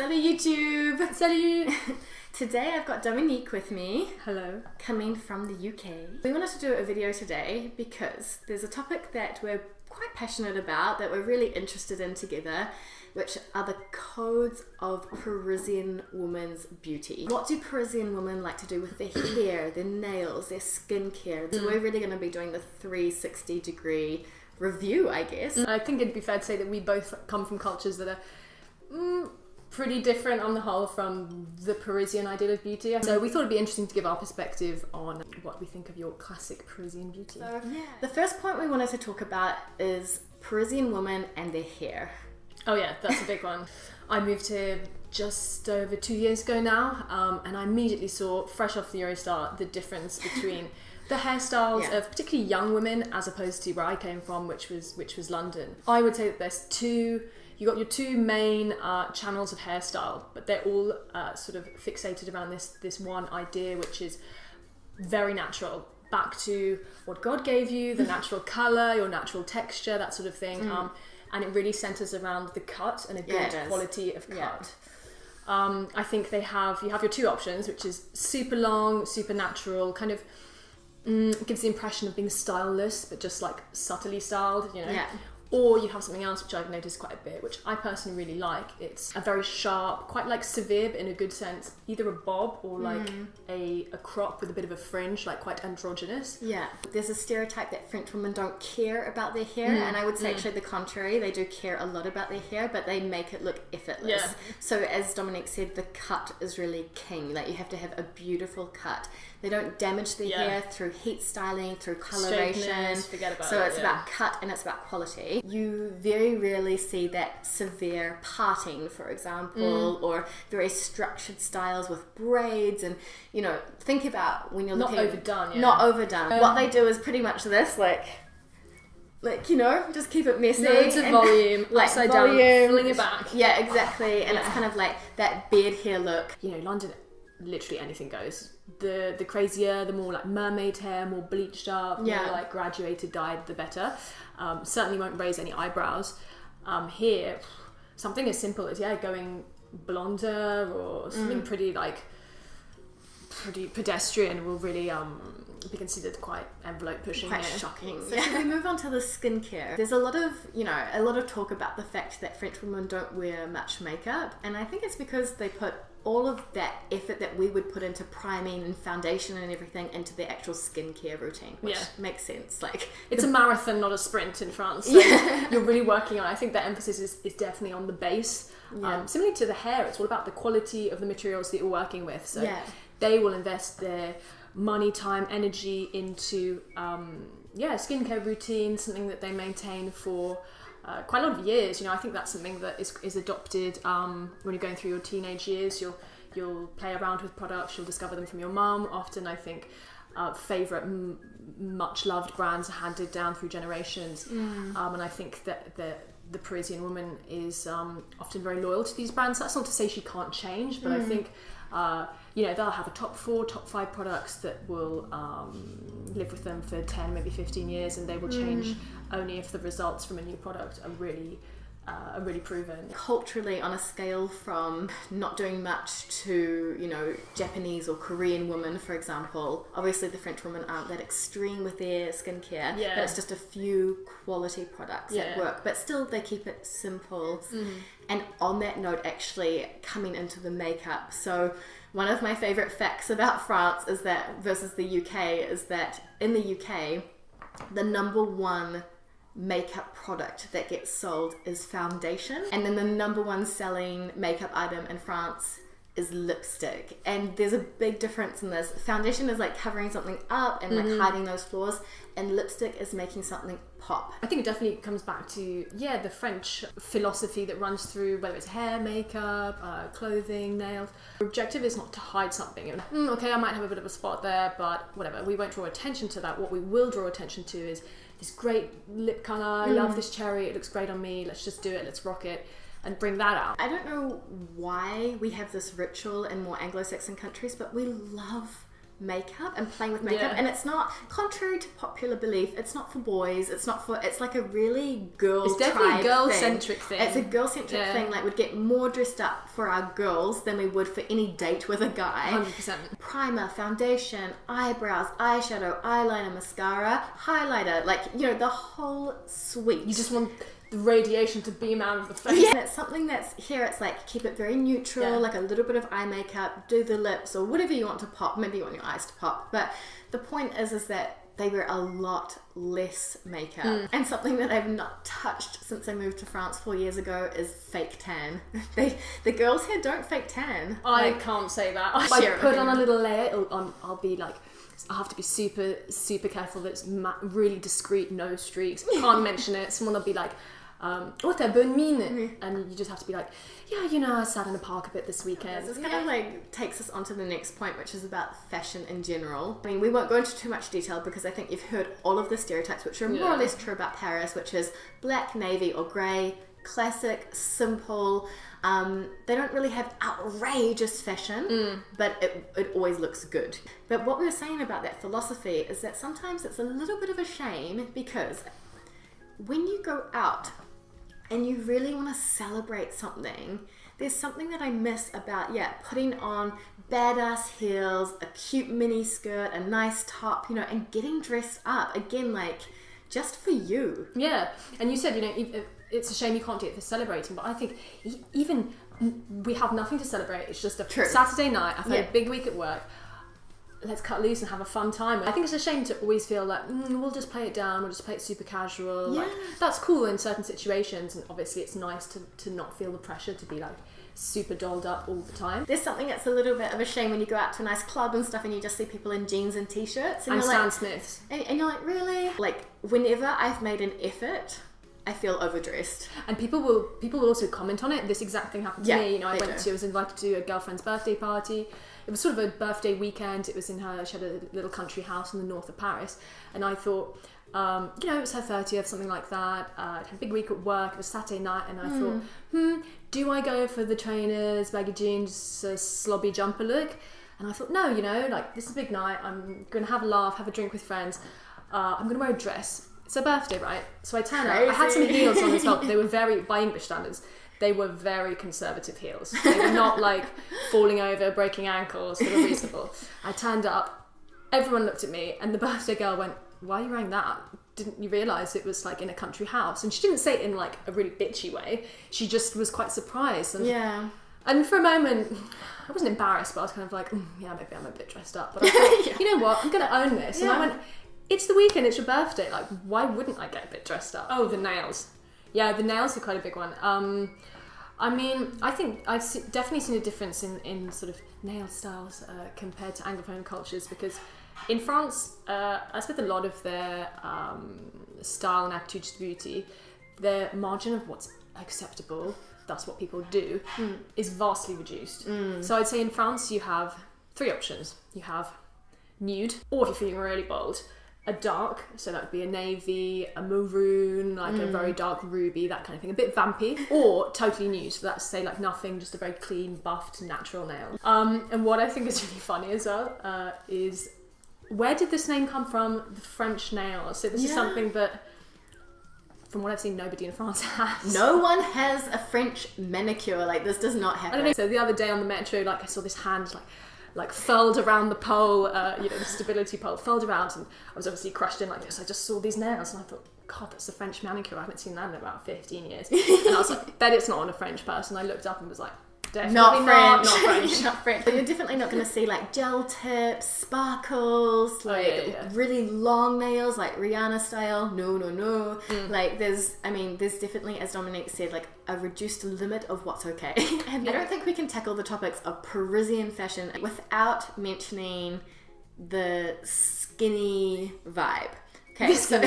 Salut YouTube! Salut! Today I've got Dominique with me. Hello. Coming from the UK. We wanted to do a video today because there's a topic that we're quite passionate about, that we're really interested in together, which are the codes of Parisian women's beauty. What do Parisian women like to do with their hair, their nails, their skincare? So we're really going to be doing the 360 degree review, I guess. I think it'd be fair to say that we both come from cultures that are pretty different on the whole from the Parisian ideal of beauty. So we thought it'd be interesting to give our perspective on what we think of your classic Parisian beauty. So, the first point we wanted to talk about is Parisian women and their hair. Oh yeah, that's a big one. I moved here just over 2 years ago now, and I immediately saw, fresh off the Eurostar, the difference between the hairstyles of particularly young women as opposed to where I came from, which was London. I would say that there's you got your two main channels of hairstyle, but they're all sort of fixated around this one idea, which is very natural, back to what God gave you, the natural colour, your natural texture, that sort of thing. And it really centres around the cut and a good quality of cut. I think you have your two options, which is super long, super natural, kind of gives the impression of being styleless, but just like subtly styled, you know. Yeah. Or you have something else which I've noticed quite a bit, which I personally really like. It's a very sharp, quite like severe, but in a good sense, either a bob or like a crop with a bit of a fringe, like quite androgynous. Yeah. There's a stereotype that French women don't care about their hair, and I would say actually the contrary. They do care a lot about their hair, but they make it look effortless. Yeah. So as Dominique said, the cut is really king. Like you have to have a beautiful cut. They don't damage their hair through heat styling, through coloration. Forget about so it's about cut and it's about quality. You very rarely see that severe parting, for example, or very structured styles with braids. And, you know, think about when you're looking... Not overdone, Not overdone. What they do is pretty much this, like, you know, just keep it messy. Loads of volume, like upside down, filling it back. Yeah, exactly. And it's kind of like that beard hair look. You know, London, literally anything goes. The crazier, the more like mermaid hair, more bleached up, more like graduated dyed, the better. Certainly won't raise any eyebrows. Here, something as simple as going blonder or something pretty pedestrian will really be considered quite envelope pushing. Quite shocking. So should we move on to the skincare? There's a lot of talk about the fact that French women don't wear much makeup, and I think it's because they put all of that effort that we would put into priming and foundation and everything into their actual skincare routine, which makes sense. Like it's a marathon, not a sprint in France. So you're really working on. I think the emphasis is definitely on the base. Similarly to the hair, it's all about the quality of the materials that you're working with. So they will invest their money, time, energy into skincare routine, something that they maintain for quite a lot of years. You know, I think that's something that is adopted when you're going through your teenage years. You'll play around with products, you'll discover them from your mum. Often I think favourite much loved brands are handed down through generations, and I think that the Parisian woman is often very loyal to these brands. That's not to say she can't change, but I think they'll have a top 4, top 5 products that will live with them for 10, maybe 15 years, and they will change only if the results from a new product are really proven. Culturally, on a scale from not doing much to, you know, Japanese or Korean women, for example, obviously the French women aren't that extreme with their skincare, but it's just a few quality products that work, but still they keep it simple. And on that note, actually coming into the makeup, so one of my favourite facts about France is that versus the UK is that in the UK, the number one makeup product that gets sold is foundation, and then the number one selling makeup item in France is lipstick. And there's a big difference in this. Foundation is like covering something up and like hiding those flaws, and lipstick is making something pop. I think it definitely comes back to the French philosophy that runs through whether it's hair, makeup, clothing, nails. The objective is not to hide something. Okay, I might have a bit of a spot there, but whatever, we won't draw attention to that. What we will draw attention to is this great lip colour, I love this cherry, it looks great on me, let's just do it, let's rock it, and bring that out. I don't know why we have this ritual in more Anglo-Saxon countries, but we love makeup and playing with makeup, and it's not, contrary to popular belief, it's not for boys, it's like a really it's definitely a girl-centric thing. It's a girl-centric thing. Like, we'd get more dressed up for our girls than we would for any date with a guy. 100%. Primer, foundation, eyebrows, eyeshadow, eyeliner, mascara, highlighter, like, you know, the whole suite. You just want the radiation to beam out of the face. Yeah, it's something that's here, it's like, keep it very neutral, like a little bit of eye makeup, do the lips or whatever you want to pop. Maybe you want your eyes to pop, but the point is that they wear a lot less makeup. And something that I've not touched since I moved to France 4 years ago is fake tan. The girls here don't fake tan. I can't say that. I put on a little layer, I'll be like, I have to be super, super careful that it's really discreet, no streaks. Can't mention it. Someone will be like, oh, t'as bonne mine. And you just have to be like, yeah, you know, I sat in a park a bit this weekend. This kind of like takes us on to the next point, which is about fashion in general. I mean, we won't go into too much detail because I think you've heard all of the stereotypes, which are more or less true about Paris, which is black, navy or grey, classic, simple. They don't really have outrageous fashion, but it always looks good. But what we were saying about that philosophy is that sometimes it's a little bit of a shame, because when you go out and you really want to celebrate something, there's something that I miss about, putting on badass heels, a cute mini skirt, a nice top, you know, and getting dressed up. Again, like, just for you. Yeah, and you said, you know, it's a shame you can't do it for celebrating, but I think even we have nothing to celebrate. It's just a Saturday night. I've had a big week at work. Let's cut loose and have a fun time. I think it's a shame to always feel like, we'll just play it down, we'll just play it super casual. Yeah. Like, that's cool in certain situations, and obviously it's nice to not feel the pressure to be like super dolled up all the time. There's something that's a little bit of a shame when you go out to a nice club and stuff and you just see people in jeans and t-shirts. And Stan Smiths. And you're like, really? Like, whenever I've made an effort, I feel overdressed. And people will also comment on it. This exact thing happened to me. You know, I was invited to a girlfriend's birthday party. It was sort of a birthday weekend. It was she had a little country house in the north of Paris. And I thought, you know, it was her 30th, something like that. I had a big week at work. It was Saturday night. And I thought, do I go for the trainers, baggy jeans, slobby jumper look? And I thought, no, you know, like, this is a big night. I'm going to have a laugh, have a drink with friends. I'm going to wear a dress. It's her birthday, right? So I turned up. I had some heels on as well. They were by English standards, they were very conservative heels. They were not like falling over, breaking ankles. They were reasonable. I turned up. Everyone looked at me, and the birthday girl went, "Why are you wearing that? Didn't you realise it was like in a country house?" And she didn't say it in like a really bitchy way. She just was quite surprised. And for a moment, I wasn't embarrassed, but I was kind of like, yeah, maybe I'm a bit dressed up. But I thought, you know what? I'm going to own this. And I went, it's the weekend, it's your birthday. Like, why wouldn't I get a bit dressed up? Oh, the nails. Yeah, the nails are quite a big one. I mean, I think I've definitely seen a difference in sort of nail styles compared to Anglophone cultures, because in France, as with a lot of their style and attitude to beauty, their margin of what's acceptable, that's what people do, is vastly reduced. So I'd say in France you have 3 options. You have nude, or if you're feeling really bold, a dark, so that would be a navy, a maroon, like a very dark ruby, that kind of thing, a bit vampy, or totally nude, so that's, say, like nothing, just a very clean, buffed, natural nail. And what I think is really funny as well is, where did this name come from? The French nail. So this is something that, from what I've seen, nobody in France has. No one has a French manicure. Like, this does not happen. I don't know. So the other day on the metro, like, I saw this hand like furled around the pole, you know, the stability pole, furled around, and I was obviously crushed in like this. I just saw these nails and I thought, God, that's a French manicure. I haven't seen that in about 15 years. And I was like, bet it's not on a French person. I looked up and was like, definitely not French. Not French. But you're definitely not going to see like gel tips, sparkles, like really long nails, like Rihanna style. No. Like there's definitely, as Dominique said, like a reduced limit of what's okay. And I don't think we can tackle the topics of Parisian fashion without mentioning the skinny vibe. Okay, so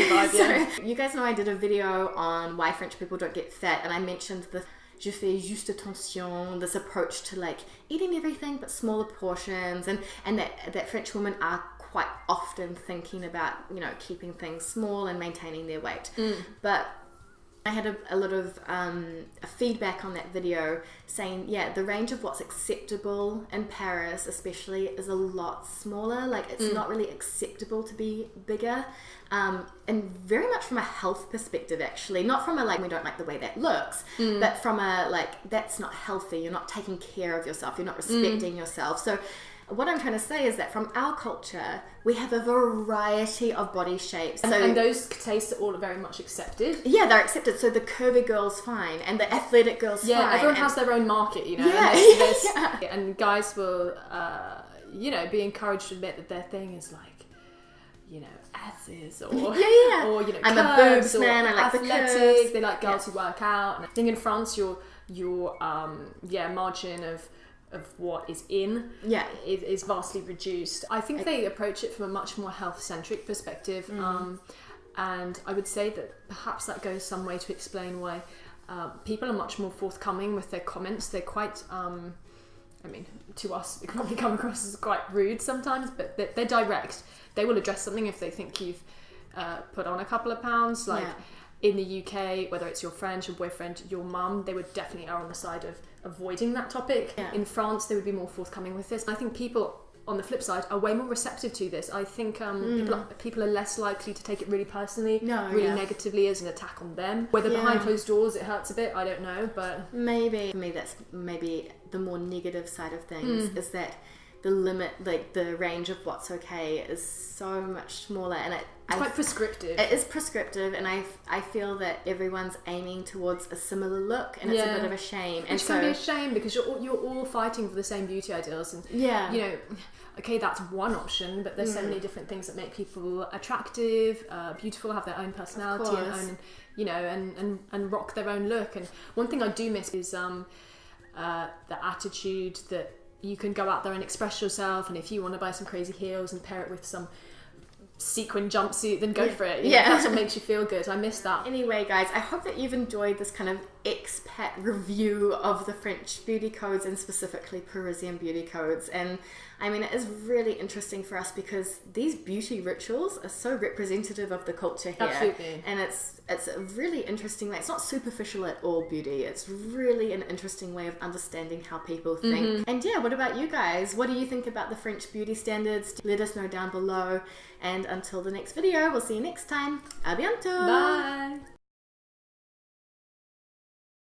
you guys know I did a video on why French people don't get fat, and I mentioned the je fais juste attention, this approach to like eating everything but smaller portions, and that French women are quite often thinking about, you know, keeping things small and maintaining their weight. But I had a lot of feedback on that video saying, the range of what's acceptable in Paris especially is a lot smaller. Like, it's not really acceptable to be bigger. And very much from a health perspective, actually. Not from a, like, we don't like the way that looks, but from a, like, that's not healthy. You're not taking care of yourself. You're not respecting yourself. So what I'm trying to say is that from our culture, we have a variety of body shapes. And those tastes are all very much accepted. Yeah, they're accepted. So the curvy girl's fine, and the athletic girl's fine. Yeah, everyone has their own market, you know. Yeah. And guys will, be encouraged to admit that their thing is like, asses or or I'm a boobs man. I like athletic. The curves. They like girls who work out. And I think in France, your margin of what is in is vastly reduced. I think they approach it from a much more health-centric perspective, and I would say that perhaps that goes some way to explain why people are much more forthcoming with their comments. They're quite, to us, it can probably come across as quite rude sometimes, but they're direct. They will address something if they think you've put on a couple of pounds. Like in the UK, whether it's your friend, your boyfriend, your mum, they would definitely err on the side of avoiding that topic. In France, they would be more forthcoming with this. I think people on the flip side are way more receptive to this. I think people are less likely to take it really personally, negatively as an attack on them. Whether behind closed doors it hurts a bit, I don't know, but maybe for me that's maybe the more negative side of things is that the limit, like the range of what's okay, is so much smaller, and it's quite prescriptive. It is prescriptive, and I feel that everyone's aiming towards a similar look, and it's a bit of a shame. Which can be a shame because you're all fighting for the same beauty ideals, and okay, that's one option, but there's so many different things that make people attractive, beautiful, have their own personality, and rock their own look. And one thing I do miss is the attitude that you can go out there and express yourself, and if you want to buy some crazy heels and pair it with some sequin jumpsuit, then go for it. That's what makes you feel good. I miss that. Anyway, guys, I hope that you've enjoyed this kind of expat review of the French beauty codes, and specifically Parisian beauty codes. And I mean, it is really interesting for us because these beauty rituals are so representative of the culture here. Absolutely. And it's a really interesting way. It's not superficial at all, beauty. It's really an interesting way of understanding how people think. And what about you guys? What do you think about the French beauty standards? Let us know down below. And until the next video, we'll see you next time. A bientôt! Bye!